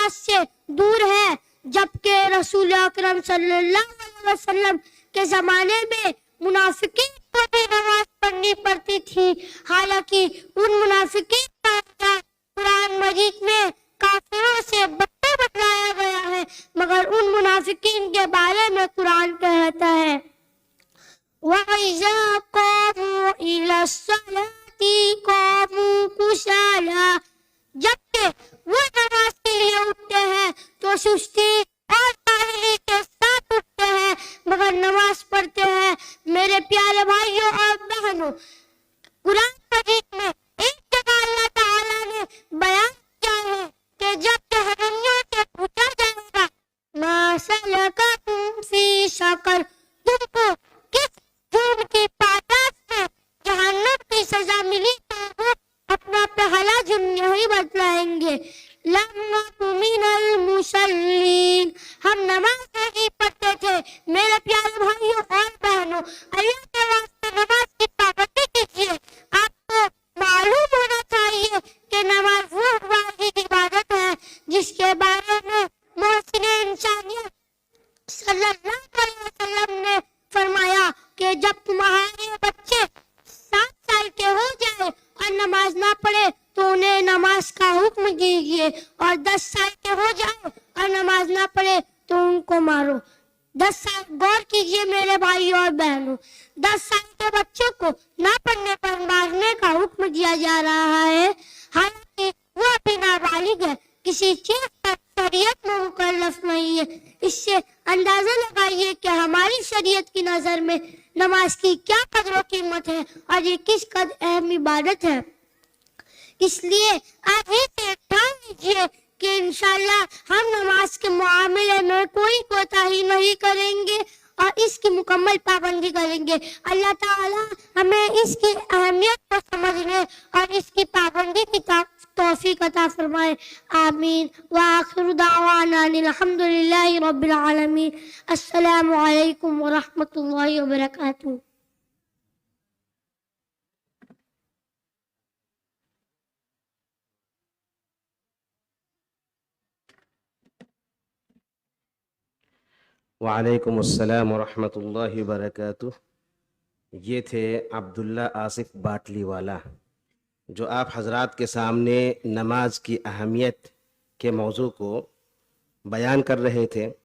نماز سے دور ہے، جبکہ رسول اکرم صلی اللہ علیہ وسلم کے زمانے میں منافقین کو بھی نماز پڑھنی پڑتی تھی، حالانکہ ان منافقین کا قرآن مجید میں کافروں سے بدتر بتلایا گیا ہے، مگر ان منافقین کے بارے میں قرآن کہتا ہے وَإِذَا قَامُوا إِلَى الصَّلَاةِ قَامُوا كُسَالَىٰ، جبکہ وہ نماز کے لیے اٹھتے ہیں تو سستی اور کاہلی کے ساتھ اٹھتے ہیں مگر نماز پڑھتے ہیں۔ میرے پیارے بھائیوں اور بہنوں، قرآن مجید میں ایک جگہ اللہ تعالیٰ نے بیان کیا ہے کہ جب جہنمیوں سے پوچھا جائے گا مَا سَلَكَكُمْ فِي سَقَرَ، تم کو کس جرم کی پاداش میں جہنم کی سزا ملی، تو وہ اپنا پہلا جرم یہی بتلائیں گے لَمْ نَكُ مِنَ الْمُصَلِّينَ، ہم نماز نہیں پڑھتے تھے۔ میرے پیارے بھائیوں اور بہنوں، اللہ کے واسطے نماز کی پابندی کیجیے۔ آپ کو معلوم ہونا چاہیے کہ نماز وہ واحد عبادت ہے جس کے بارے میں محسن انسانیت صلی اللہ علیہ وسلم نے فرمایا کہ جب تمہارے بچے 7 سال کے ہو جائے اور نماز نہ پڑھے تو انہیں نماز کا حکم دیجیے، اور 10 سال کے ہو جائے اور نماز نہ پڑھے تو ان کو مارو۔ 10 سال، غور کیجیے میرے بھائیوں اور بہنوں، 10 سال کے بچوں کو نہ پڑھنے پر مارنے کا حکم دیا جا رہا ہے، حالانکہ وہ ابھی نابالغ ہے، کسی چیز پر شریعت میں مکلف نہیں ہے۔ اس سے اندازہ لگائیے کہ ہماری شریعت کی نظر میں نماز کی کیا قدر و قیمت ہے اور یہ کس قدر اہم عبادت ہے۔ اس لیے آپ ہی سے ٹھان لیجیے کہ انشاءاللہ ہم نماز کے معاملے میں کوئی کوتاہی نہیں کریں گے اور اس کی مکمل پابندی کریں گے۔ اللہ تعالی ہمیں اس کی اہمیت کو سمجھنے اور اس کی پابندی کی توفیق عطا فرمائے، آمین۔ وآخر دعوانا الحمدللہ رب العالمین۔ السلام علیکم ورحمۃ اللہ وبرکاتہ۔ وعلیکم السلام ورحمۃ اللہ وبرکاتہ۔ یہ تھے عبداللہ آصف باٹلی والا، جو آپ حضرات کے سامنے نماز کی اہمیت کے موضوع کو بیان کر رہے تھے۔